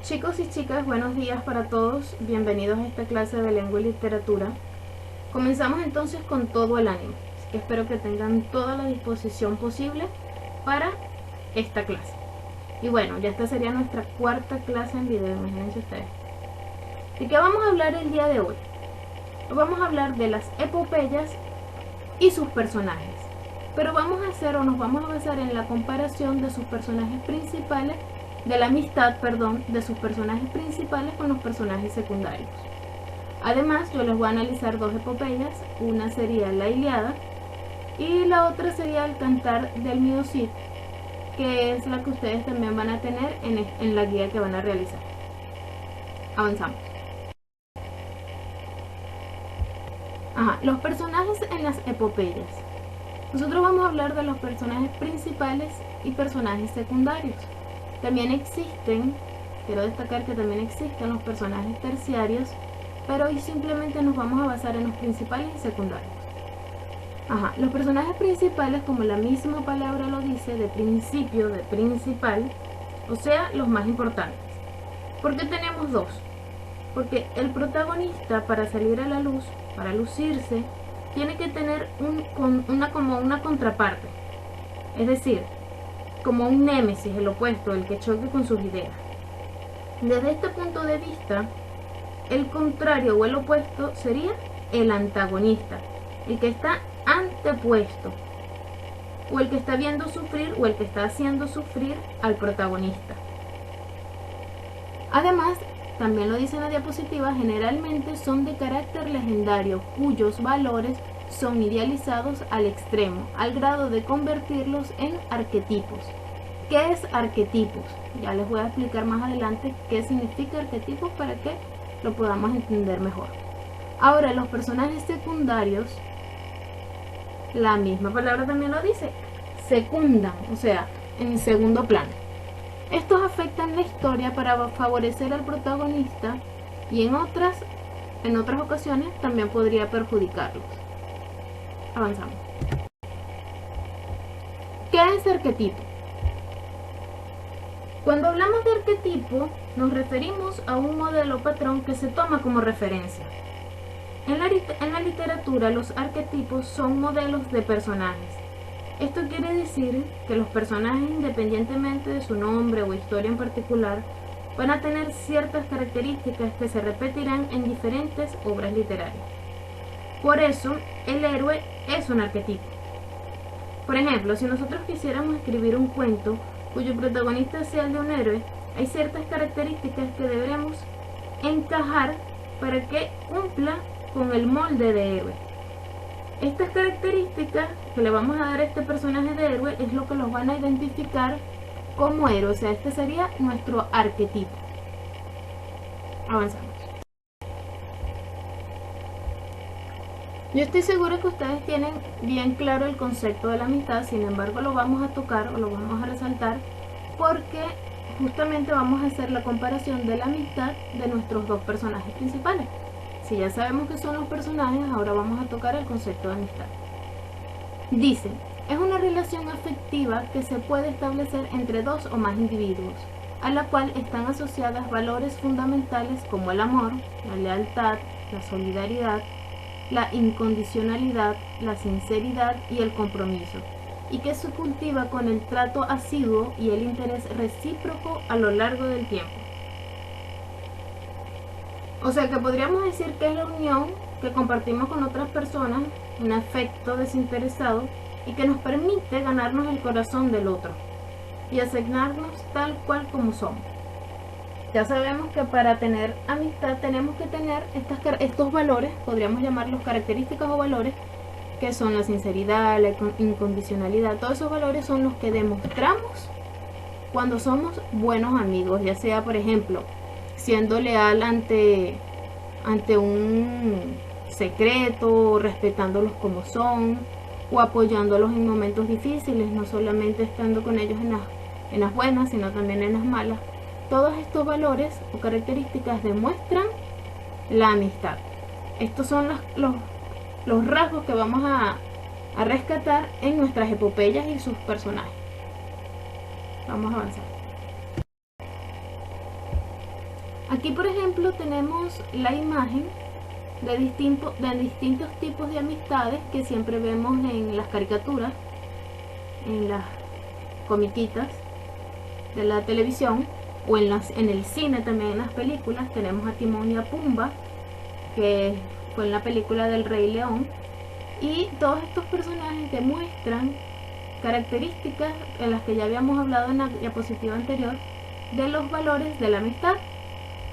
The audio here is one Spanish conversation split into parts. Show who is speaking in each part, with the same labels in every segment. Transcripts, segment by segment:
Speaker 1: Chicos y chicas, buenos días para todos. Bienvenidos a esta clase de lengua y literatura. Comenzamos entonces con todo el ánimo. Así que espero que tengan toda la disposición posible para esta clase. Y bueno, ya esta sería nuestra cuarta clase en video, imagínense ustedes. ¿De qué vamos a hablar el día de hoy? Vamos a hablar de las epopeyas y sus personajes. Pero nos vamos a basar en la comparación de sus personajes principales, de la amistad, de sus personajes principales con los personajes secundarios. Además, yo les voy a analizar dos epopeyas, una sería la Ilíada y la otra sería el Cantar del Mío Cid, que es la que ustedes también van a tener en la guía que van a realizar. Avanzamos. Los personajes en las epopeyas. Nosotros vamos a hablar de los personajes principales y personajes secundarios. También quiero destacar que también existen los personajes terciarios, pero hoy simplemente nos vamos a basar en los principales y secundarios. Los personajes principales, como la misma palabra lo dice, de principio, de principal, o sea, los más importantes. ¿Por qué tenemos dos? Porque el protagonista, para salir a la luz, para lucirse, tiene que tener como una contraparte, es decir, como un némesis, el opuesto, el que choque con sus ideas. Desde este punto de vista, el contrario o el opuesto sería el antagonista, el que está antepuesto, o el que está viendo sufrir o el que está haciendo sufrir al protagonista. Además, también lo dice en la diapositiva, generalmente son de carácter legendario, cuyos valores son idealizados al extremo, al grado de convertirlos en arquetipos. ¿Qué es arquetipos? Ya les voy a explicar más adelante qué significa arquetipos para que lo podamos entender mejor. Ahora, los personajes secundarios, la misma palabra también lo dice, secundan, o sea, en segundo plano. Estos afectan la historia para favorecer al protagonista y en otras ocasiones también podría perjudicarlos. Avanzamos. ¿Qué es arquetipo? Cuando hablamos de arquetipo, nos referimos a un modelo patrón que se toma como referencia. En la literatura, los arquetipos son modelos de personajes. Esto quiere decir que los personajes, independientemente de su nombre o historia en particular, van a tener ciertas características que se repetirán en diferentes obras literarias. Por eso, el héroe es un arquetipo. Por ejemplo, si nosotros quisiéramos escribir un cuento cuyo protagonista sea el de un héroe, hay ciertas características que deberemos encajar para que cumpla con el molde de héroe. Estas características que le vamos a dar a este personaje de héroe es lo que los van a identificar como héroe, o sea, este sería nuestro arquetipo. Avanzamos. Yo estoy segura que ustedes tienen bien claro el concepto de la amistad, sin embargo lo vamos a tocar o lo vamos a resaltar porque justamente vamos a hacer la comparación de la amistad de nuestros dos personajes principales. Si ya sabemos qué son los personajes, ahora vamos a tocar el concepto de amistad. Dice, es una relación afectiva que se puede establecer entre dos o más individuos, a la cual están asociadas valores fundamentales como el amor, la lealtad, la solidaridad, la incondicionalidad, la sinceridad y el compromiso, y que se cultiva con el trato asiduo y el interés recíproco a lo largo del tiempo. O sea que podríamos decir que es la unión que compartimos con otras personas, un afecto desinteresado y que nos permite ganarnos el corazón del otro y asignarnos tal cual como somos. Ya sabemos que para tener amistad tenemos que tener estos valores, podríamos llamarlos características o valores, que son la sinceridad, la incondicionalidad. Todos esos valores son los que demostramos cuando somos buenos amigos, ya sea, por ejemplo, siendo leal ante un secreto, respetándolos como son, o apoyándolos en momentos difíciles, no solamente estando con ellos en las buenas, sino también en las malas. Todos estos valores o características demuestran la amistad. Estos son los rasgos que vamos a rescatar en nuestras epopeyas y sus personajes. Vamos a avanzar. Aquí, por ejemplo, tenemos la imagen de distintos tipos de amistades que siempre vemos en las caricaturas, en las comiquitas de la televisión, o en el cine también, en las películas. Tenemos a Timón y a Pumba, que fue en la película del Rey León, y todos estos personajes demuestran características en las que ya habíamos hablado en la diapositiva anterior de los valores de la amistad.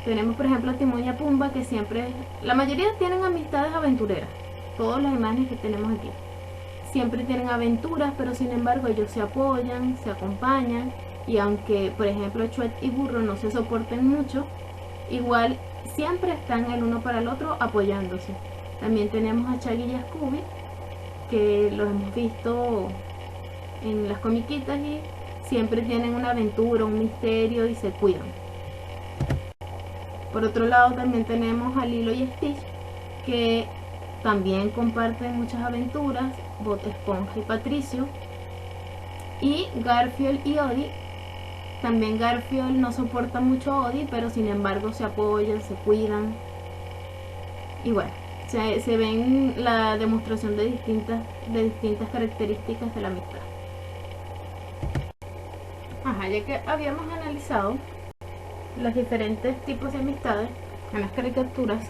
Speaker 1: Tenemos, por ejemplo, a Timón y a Pumba, que siempre, la mayoría tienen amistades aventureras. Todas las imágenes que tenemos aquí siempre tienen aventuras, pero sin embargo ellos se apoyan, se acompañan, y aunque, por ejemplo, Chouette y Burro no se soporten mucho, igual siempre están el uno para el otro apoyándose. También tenemos a Shaggy y a Scooby, que los hemos visto en las comiquitas y siempre tienen una aventura, un misterio y se cuidan. Por otro lado también tenemos a Lilo y Stitch, que también comparten muchas aventuras, Bob Esponja y Patricio. Y Garfield y Odie. También Garfield no soporta mucho a Odie, pero sin embargo se apoyan, se cuidan. Y bueno, se ven la demostración de distintas características de la amistad. Ya que habíamos analizado los diferentes tipos de amistades en las caricaturas,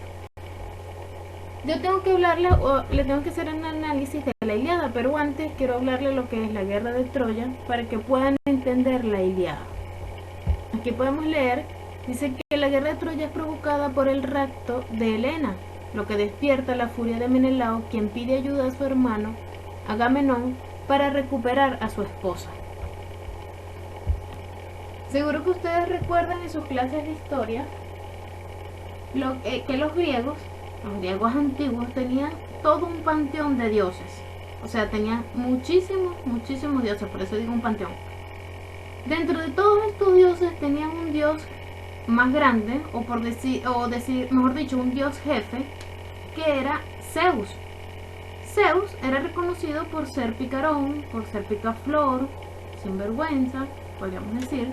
Speaker 1: yo tengo que hablarle, o le tengo que hacer un análisis de la Ilíada, pero antes quiero hablarle lo que es la guerra de Troya para que puedan entender la Ilíada. Aquí podemos leer, dice que la guerra de Troya es provocada por el rapto de Helena, lo que despierta la furia de Menelao, quien pide ayuda a su hermano Agamenón para recuperar a su esposa. Seguro que ustedes recuerdan en sus clases de historia que los griegos antiguos tenían todo un panteón de dioses. O sea, tenían muchísimos dioses, por eso digo un panteón. Dentro de todos estos dioses tenían un dios más grande, mejor dicho, un dios jefe, que era Zeus. Zeus era reconocido por ser picarón, por ser picaflor, sinvergüenza, podríamos decir.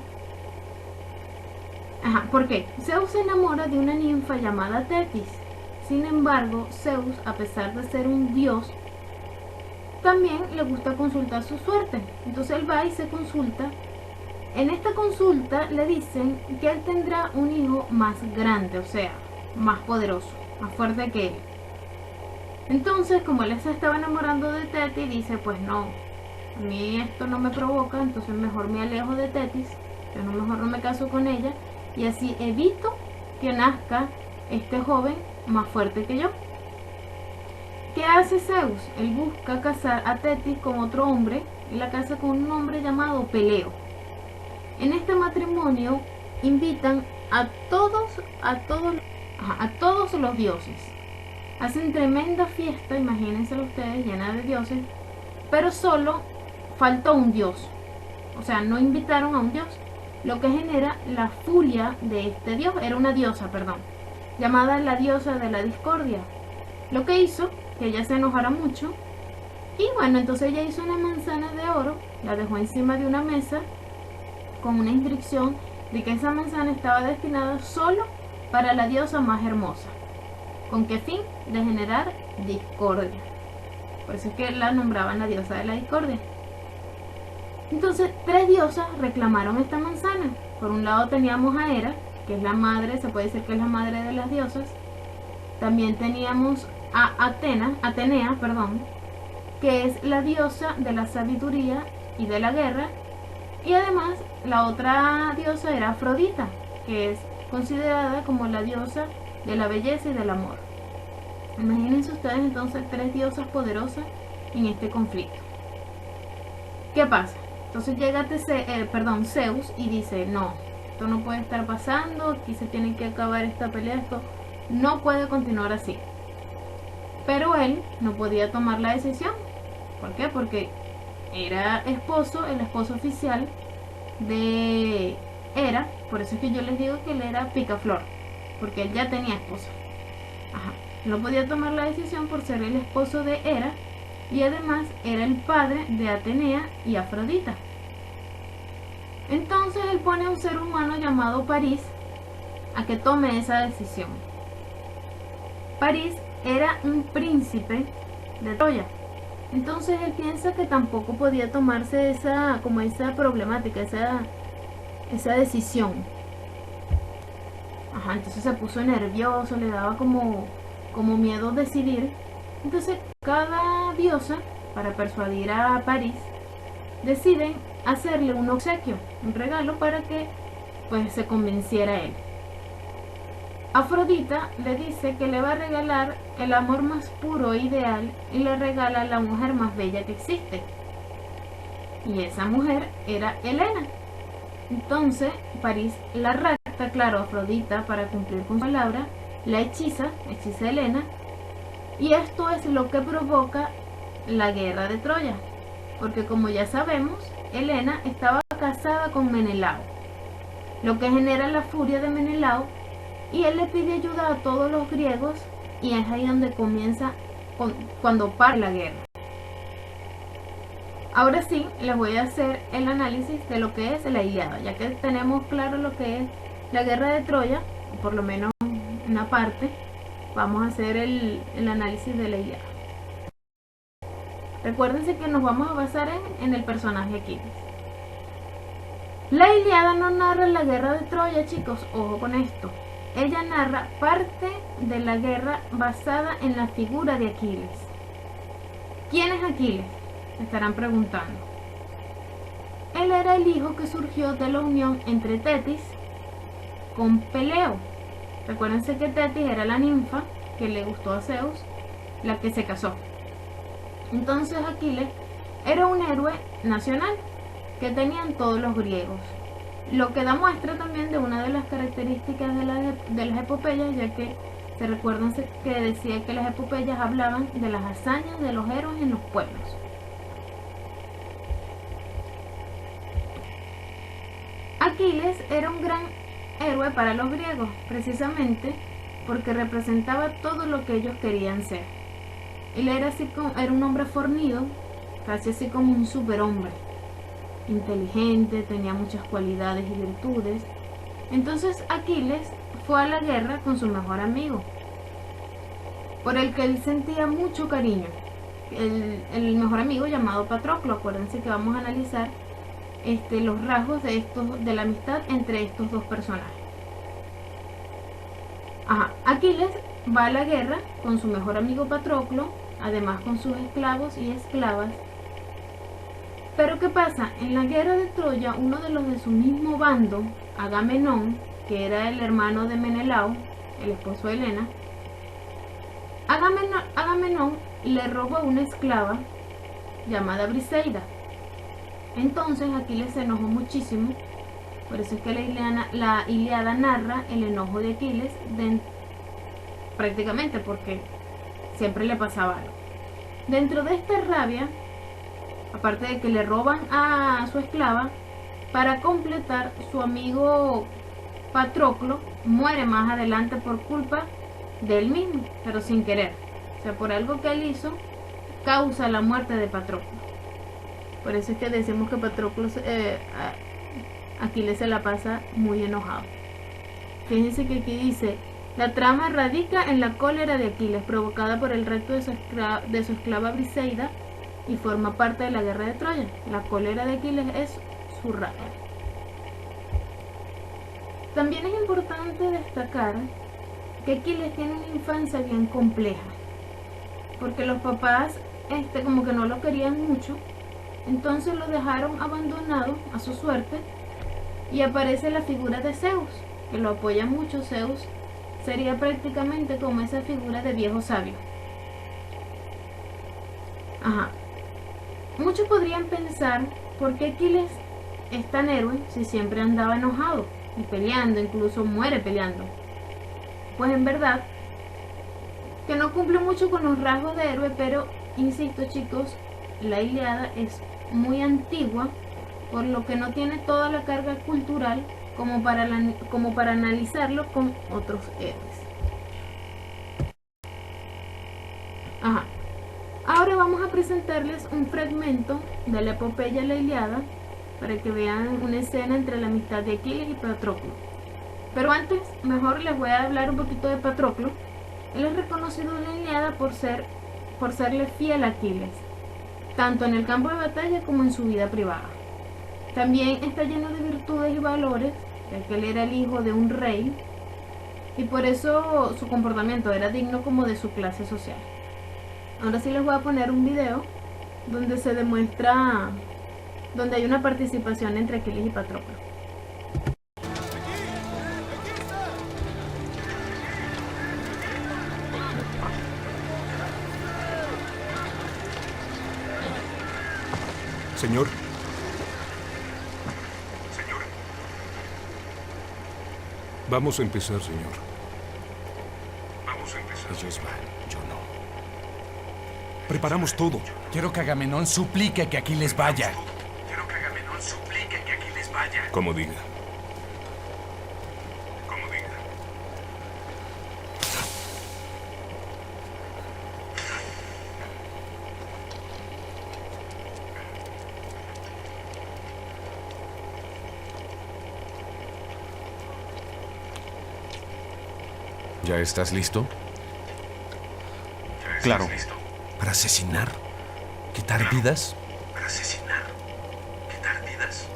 Speaker 1: ¿Por qué? Zeus se enamora de una ninfa llamada Tetis. Sin embargo, Zeus, a pesar de ser un dios, también le gusta consultar su suerte. Entonces él va y se consulta. En esta consulta le dicen que él tendrá un hijo más grande, o sea, más poderoso, más fuerte que él. Entonces, como él se estaba enamorando de Tetis, dice, pues no, a mí esto no me provoca, entonces mejor me alejo de Tetis, mejor no me caso con ella, y así evito que nazca este joven más fuerte que yo. ¿Qué hace Zeus? Él busca casar a Tetis con otro hombre y la casa con un hombre llamado Peleo. En este matrimonio invitan a todos los dioses. Hacen tremenda fiesta, imagínense ustedes, llena de dioses, pero solo faltó un dios. O sea, no invitaron a un dios, lo que genera la furia de este dios. Era una diosa, llamada la diosa de la discordia, lo que hizo que ella se enojara mucho. Y bueno, entonces ella hizo una manzana de oro, la dejó encima de una mesa con una inscripción de que esa manzana estaba destinada solo para la diosa más hermosa. ¿Con qué fin? De generar discordia. Por eso es que la nombraban la diosa de la discordia. Entonces, 3 diosas reclamaron esta manzana. Por un lado teníamos a Hera, que es la madre, se puede decir que es la madre de las diosas. También teníamos a Atenea, que es la diosa de la sabiduría y de la guerra. Y además, la otra diosa era Afrodita, que es considerada como la diosa de la belleza y del amor. Imagínense ustedes entonces 3 diosas poderosas en este conflicto. ¿Qué pasa? Entonces llega Zeus y dice, no, esto no puede estar pasando, aquí se tiene que acabar esta pelea, esto no puede continuar así. Pero él no podía tomar la decisión. ¿Por qué? Porque era el esposo oficial de Hera. Por eso es que yo les digo que él era picaflor, porque él ya tenía esposa. No podía tomar la decisión por ser el esposo de Hera, y además era el padre de Atenea y Afrodita. Entonces él pone a un ser humano llamado París a que tome esa decisión. París era un príncipe de Troya, entonces él piensa que tampoco podía tomarse esa problemática, esa decisión. Entonces se puso nervioso, le daba como miedo decidir. Entonces cada diosa, para persuadir a París, deciden hacerle un obsequio, un regalo para que pues se convenciera él. Afrodita le dice que le va a regalar el amor más puro e ideal y le regala a la mujer más bella que existe. Y esa mujer era Helena. Entonces París la rapta, claro, a Afrodita para cumplir con su palabra, la hechiza a Helena, y esto es lo que provoca la guerra de Troya, porque como ya sabemos, Helena estaba casada con Menelao, lo que genera la furia de Menelao, y él le pide ayuda a todos los griegos, y es ahí donde comienza cuando para la guerra. Ahora sí, les voy a hacer el análisis de lo que es la Ilíada, ya que tenemos claro lo que es la guerra de Troya, por lo menos una parte. Vamos a hacer el análisis de la Ilíada. Recuérdense que nos vamos a basar en el personaje Aquiles. La Ilíada no narra la guerra de Troya, chicos, ojo con esto. Ella narra parte de la guerra basada en la figura de Aquiles. ¿Quién es Aquiles? Se estarán preguntando. Él era el hijo que surgió de la unión entre Tetis con Peleo. Recuérdense que Tetis era la ninfa que le gustó a Zeus, la que se casó. Entonces Aquiles era un héroe nacional que tenían todos los griegos, lo que da muestra también de una de las características de las epopeyas, ya que se recuerdan que decía que las epopeyas hablaban de las hazañas de los héroes en los pueblos. Aquiles era un gran héroe para los griegos, precisamente porque representaba todo lo que ellos querían ser. Él era un hombre fornido, casi así como un superhombre, inteligente, tenía muchas cualidades y virtudes. Entonces Aquiles fue a la guerra con su mejor amigo, por el que él sentía mucho cariño. El mejor amigo llamado Patroclo. Acuérdense que vamos a analizar los rasgos de la amistad entre estos dos personajes. Aquiles va a la guerra con su mejor amigo Patroclo, además con sus esclavos y esclavas. Pero ¿qué pasa? En la guerra de Troya, uno de los de su mismo bando, Agamenón, que era el hermano de Menelao, el esposo de Helena, Agamenón le robó a una esclava llamada Briseida. Entonces Aquiles se enojó muchísimo. Por eso es que la Ilíada narra el enojo de Aquiles, prácticamente porque siempre le pasaba algo. Dentro de esta rabia, aparte de que le roban a su esclava, para completar, su amigo Patroclo muere más adelante por culpa de él mismo, pero sin querer. O sea, por algo que él hizo, causa la muerte de Patroclo. Por eso es que decimos que Patroclo Aquiles se la pasa muy enojado. Fíjense que aquí dice: la trama radica en la cólera de Aquiles provocada por el rapto de su esclava Briseida y forma parte de la guerra de Troya. La cólera de Aquiles es su rabia. También es importante destacar que Aquiles tiene una infancia bien compleja, porque los papás como que no lo querían mucho, entonces lo dejaron abandonado a su suerte, y aparece la figura de Zeus, que lo apoya mucho. Zeus sería prácticamente como esa figura de viejo sabio. Muchos podrían pensar, ¿por qué Aquiles es tan héroe si siempre andaba enojado y peleando, incluso muere peleando? Pues en verdad que no cumple mucho con los rasgos de héroe, pero insisto, chicos, la Ilíada es muy antigua, por lo que no tiene toda la carga cultural como para analizarlo con otros héroes. Ahora vamos a presentarles un fragmento de la epopeya La Ilíada para que vean una escena entre la amistad de Aquiles y Patroclo. Pero antes, mejor les voy a hablar un poquito de Patroclo. Él es reconocido en la Ilíada por serle fiel a Aquiles, tanto en el campo de batalla como en su vida privada. También está lleno de virtudes y valores, ya que él era el hijo de un rey, y por eso su comportamiento era digno como de su clase social. Ahora sí les voy a poner un video donde se demuestra, donde hay una participación entre Aquiles y Patroclo.
Speaker 2: Señor. Vamos a empezar, señor. Vamos a empezar.
Speaker 3: Ellos van, yo no.
Speaker 2: Preparamos todo.
Speaker 3: Quiero que Agamenón suplique que Aquiles vaya.
Speaker 2: Como diga. Como diga.
Speaker 3: ¿Ya estás listo?
Speaker 4: Claro.
Speaker 3: ¿Para asesinar? ¿Quitar vidas?
Speaker 4: Para asesinar. Quitar vidas.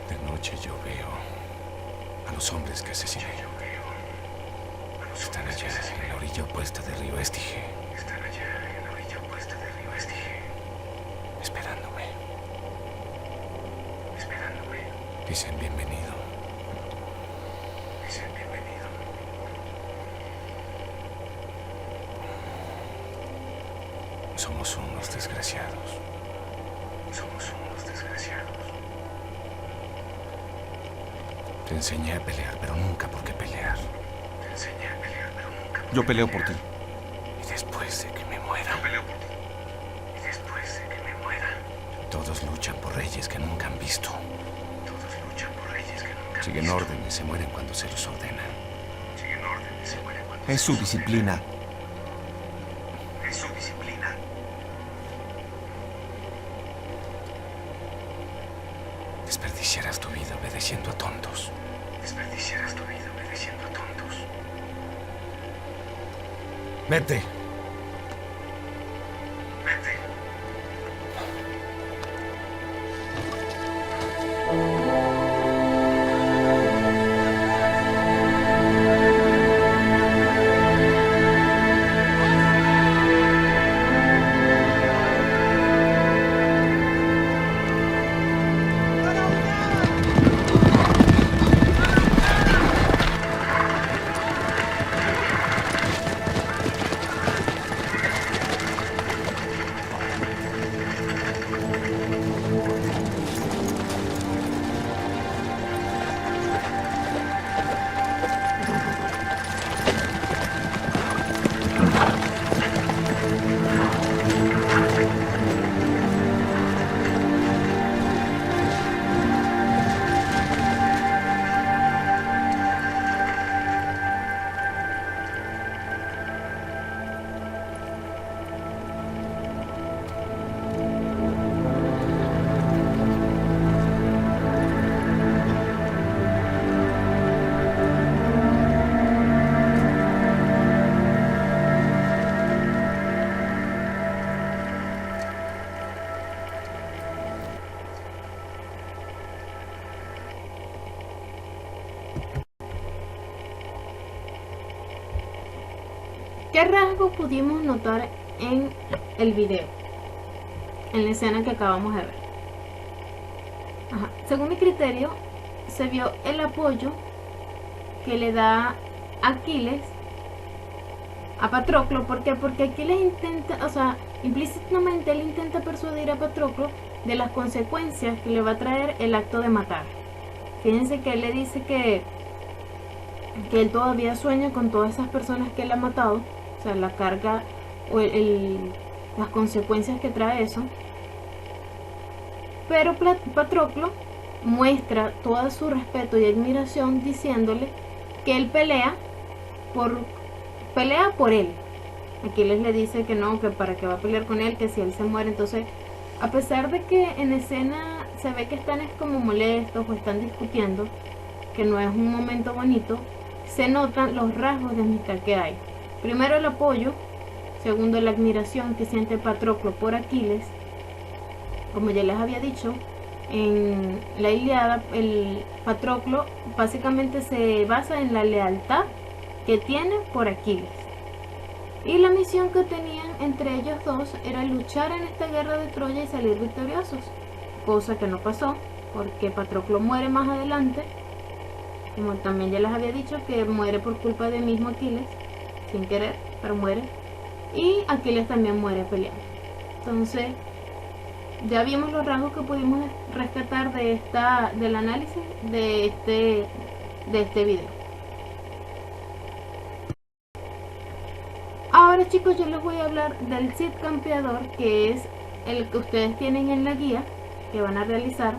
Speaker 3: De noche yo veo a los hombres que asesiné. Están allá en la orilla opuesta del río Estige. Esperándome. Dicen bienvenido. Somos unos desgraciados. Te enseñé a pelear, pero nunca por qué pelear.
Speaker 4: Yo peleo por ti.
Speaker 3: Y después de que me muera. Todos luchan por reyes que nunca han visto. Siguen órdenes, se mueren cuando se los ordena.
Speaker 4: Es su disciplina.
Speaker 3: Desperdiciarás tu vida obedeciendo a tontos. Vete.
Speaker 1: ¿Qué rasgos pudimos notar en el video? En la escena que acabamos de ver. Según mi criterio, se vio el apoyo que le da Aquiles a Patroclo. ¿Por qué? Porque Aquiles intenta, o sea, implícitamente él intenta persuadir a Patroclo de las consecuencias que le va a traer el acto de matar. Fíjense que él le dice que él todavía sueña con todas esas personas que él ha matado, o sea, la carga o las consecuencias que trae eso. Pero Patroclo muestra todo su respeto y admiración diciéndole que él pelea por él. Aquiles le dice que no, que para qué va a pelear con él, que si él se muere entonces A pesar de que en escena se ve que están como molestos o están discutiendo, que no es un momento bonito, se notan los rasgos de amistad que hay. Primero el apoyo, segundo la admiración que siente Patroclo por Aquiles. Como ya les había dicho, en la Ilíada el Patroclo básicamente se basa en la lealtad que tiene por Aquiles. Y la misión que tenían entre ellos dos era luchar en esta guerra de Troya y salir victoriosos, cosa que no pasó porque Patroclo muere más adelante, como también ya les había dicho, que muere por culpa de mismo Aquiles, sin querer, pero muere, y Aquiles también muere peleando. Entonces ya vimos los rasgos que pudimos rescatar del análisis de este video. Ahora, chicos, yo les voy a hablar del Cid Campeador, que es el que ustedes tienen en la guía que van a realizar.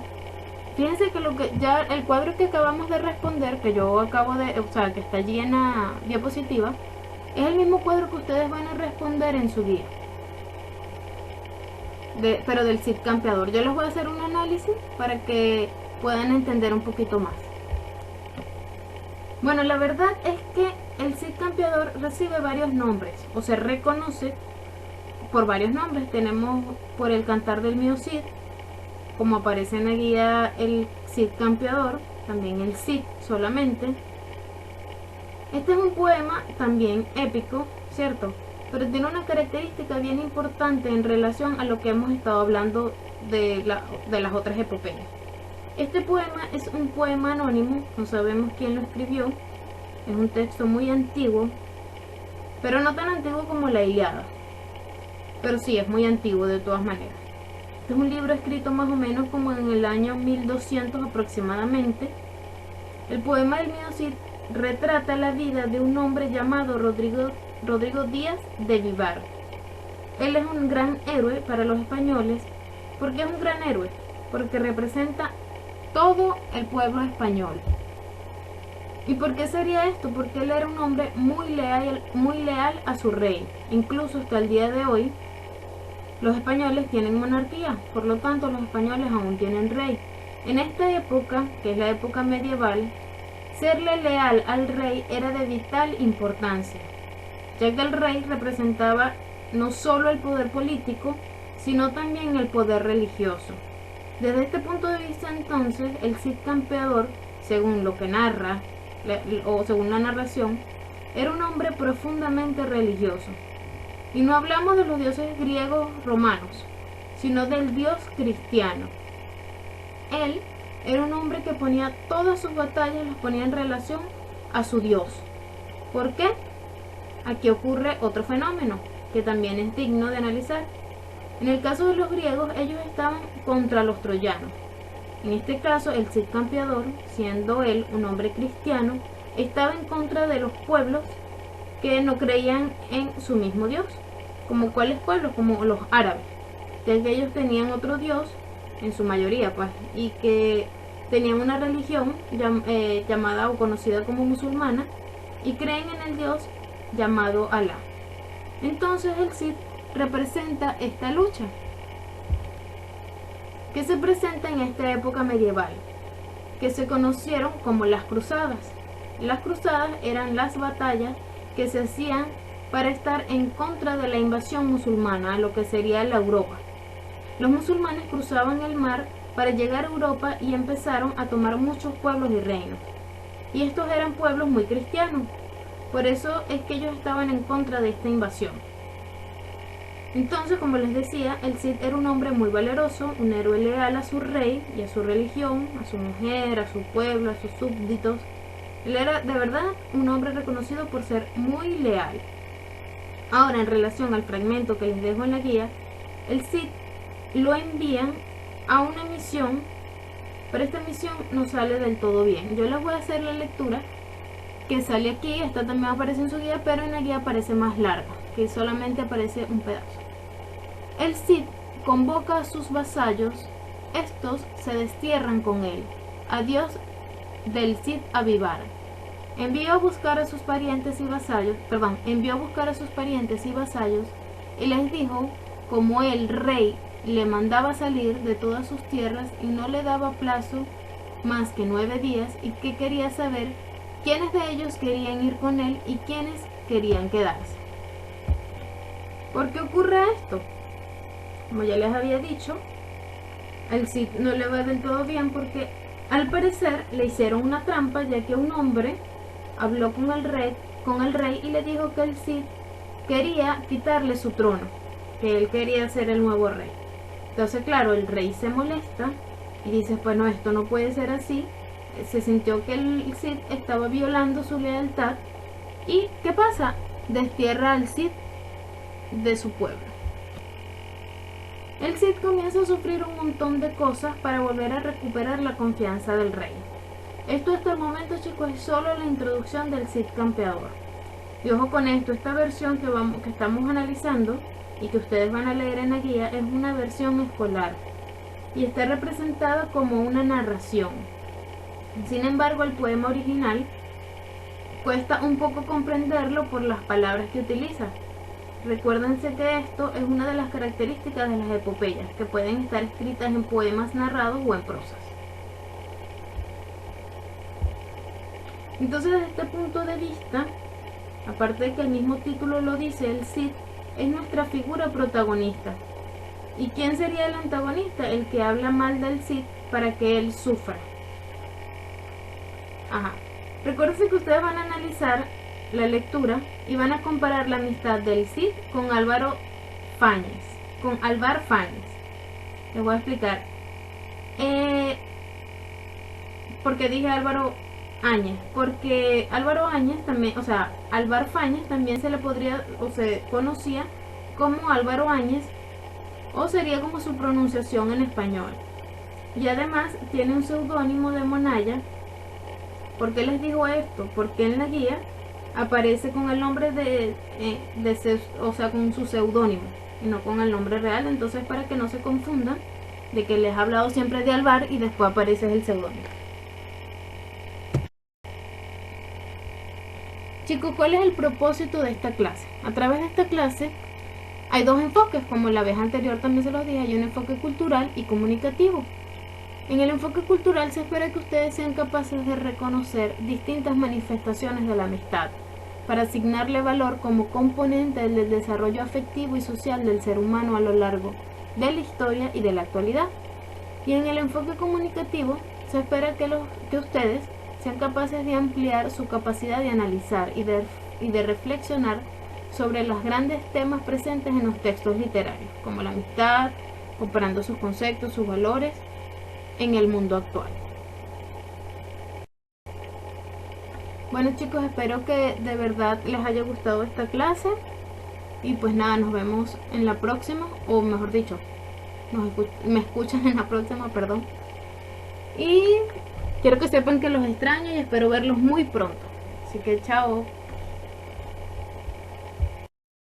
Speaker 1: Fíjense que ya el cuadro que acabamos de responder, que yo acabo de, o sea, que está allí en la diapositiva, es el mismo cuadro que ustedes van a responder en su guía, pero del Cid Campeador. Yo les voy a hacer un análisis para que puedan entender un poquito más. Bueno, la verdad es que el Cid Campeador recibe varios nombres, o se reconoce por varios nombres. Tenemos por el Cantar del Mío Cid, como aparece en la guía, el Cid Campeador, también el Cid solamente. Este es un poema también épico, ¿cierto? Pero tiene una característica bien importante en relación a lo que hemos estado hablando de las otras epopeyas. Este poema es un poema anónimo, no sabemos quién lo escribió, es un texto muy antiguo, pero no tan antiguo como la Ilíada, pero sí es muy antiguo de todas maneras. Este es un libro escrito más o menos como en el año 1200 aproximadamente. El poema del Mío Cid retrata la vida de un hombre llamado Rodrigo Díaz de Vivar. Él es un gran héroe para los españoles. ¿Por qué es un gran héroe? Porque representa todo el pueblo español. ¿Y por qué sería esto? Porque él era un hombre muy leal a su rey. Incluso hasta el día de hoy los españoles tienen monarquía, por lo tanto los españoles aún tienen rey. En esta época, que es la época medieval, serle leal al rey era de vital importancia, ya que el rey representaba no solo el poder político, sino también el poder religioso. Desde este punto de vista, entonces, el Cid Campeador, según lo que narra, o según la narración, era un hombre profundamente religioso. Y no hablamos de los dioses griegos romanos, sino del dios cristiano. Él era un hombre que ponía todas sus batallas, las ponía en relación a su dios. ¿Por qué? Aquí ocurre otro fenómeno que también es digno de analizar. En el caso de los griegos, ellos estaban contra los troyanos. En este caso, el Cid Campeador, siendo él un hombre cristiano, estaba en contra de los pueblos que no creían en su mismo dios. ¿Como cuáles pueblos? Como los árabes, ya que ellos tenían otro dios, en su mayoría, pues, y que tenían una religión llamada o conocida como musulmana, y creen en el dios llamado Alá. Entonces el Cid representa esta lucha que se presenta en esta época medieval, que se conocieron como las cruzadas. Las cruzadas eran las batallas que se hacían para estar en contra de la invasión musulmana a lo que sería la Europa. Los musulmanes cruzaban el mar para llegar a Europa y empezaron a tomar muchos pueblos y reinos. Y estos eran pueblos muy cristianos, por eso es que ellos estaban en contra de esta invasión. Entonces, como les decía, el Cid era un hombre muy valeroso, un héroe leal a su rey y a su religión, a su mujer, a su pueblo, a sus súbditos. Él era de verdad un hombre reconocido por ser muy leal. Ahora, en relación al fragmento que les dejo en la guía, el Cid lo envían a una misión, pero esta misión no sale del todo bien. Yo les voy a hacer la lectura que sale aquí, esta también aparece en su guía, pero en la guía aparece más larga, que solamente aparece un pedazo. El Cid convoca a sus vasallos, estos se destierran con él. Adiós del Cid a Vivar. Envió a buscar a sus parientes y vasallos, y les dijo, como el rey le mandaba salir de todas sus tierras y no le daba plazo más que 9 días, y que quería saber quiénes de ellos querían ir con él y quiénes querían quedarse. ¿Por qué ocurre esto? Como ya les había dicho, al Cid no le va del todo bien porque al parecer le hicieron una trampa, ya que un hombre habló con el rey y le dijo que el Cid quería quitarle su trono, que él quería ser el nuevo rey. Entonces, claro, el rey se molesta y dice, pues no, esto no puede ser así. Se sintió que el Cid estaba violando su lealtad. ¿Y qué pasa? Destierra al Cid de su pueblo. El Cid comienza a sufrir un montón de cosas para volver a recuperar la confianza del rey. Esto hasta el momento, chicos, es solo la introducción del Cid campeador. Y ojo con esto, esta versión que estamos analizando y que ustedes van a leer en la guía es una versión escolar y está representada como una narración. Sin embargo, el poema original cuesta un poco comprenderlo por las palabras que utiliza. Recuérdense que esto es una de las características de las epopeyas, que pueden estar escritas en poemas narrados o en prosas. Entonces, desde este punto de vista, aparte de que el mismo título lo dice, el Cid es nuestra figura protagonista. ¿Y quién sería el antagonista? El que habla mal del Cid para que él sufra. Ajá. Recuerden que ustedes van a analizar la lectura y van a comparar la amistad del Cid con Álvaro Fáñez, con Alvar Fáñez. Les voy a explicar. ¿Por qué dije Álvaro Áñez? Porque Álvaro Áñez también, o sea, Alvar Fáñez también se le podría, o se conocía como Álvaro Áñez, o sería como su pronunciación en español. Y además tiene un seudónimo de Monaya. ¿Por qué les digo esto? Porque en la guía aparece con el nombre o sea, con su seudónimo y no con el nombre real. Entonces, para que no se confundan de que les he hablado siempre de Alvar y después aparece el seudónimo. Chicos, ¿cuál es el propósito de esta clase? A través de esta clase hay dos enfoques, como la vez anterior también se los dije, hay un enfoque cultural y comunicativo. En el enfoque cultural se espera que ustedes sean capaces de reconocer distintas manifestaciones de la amistad, para asignarle valor como componente del desarrollo afectivo y social del ser humano a lo largo de la historia y de la actualidad. Y en el enfoque comunicativo se espera que ustedes sean capaces de ampliar su capacidad de analizar y de reflexionar sobre los grandes temas presentes en los textos literarios, como la amistad, comparando sus conceptos, sus valores en el mundo actual. Bueno, chicos, espero que de verdad les haya gustado esta clase y pues nada, nos vemos en la próxima, o mejor dicho, me escuchan en la próxima, perdón. Y quiero que sepan que los extraño y espero verlos muy pronto. Así que chao.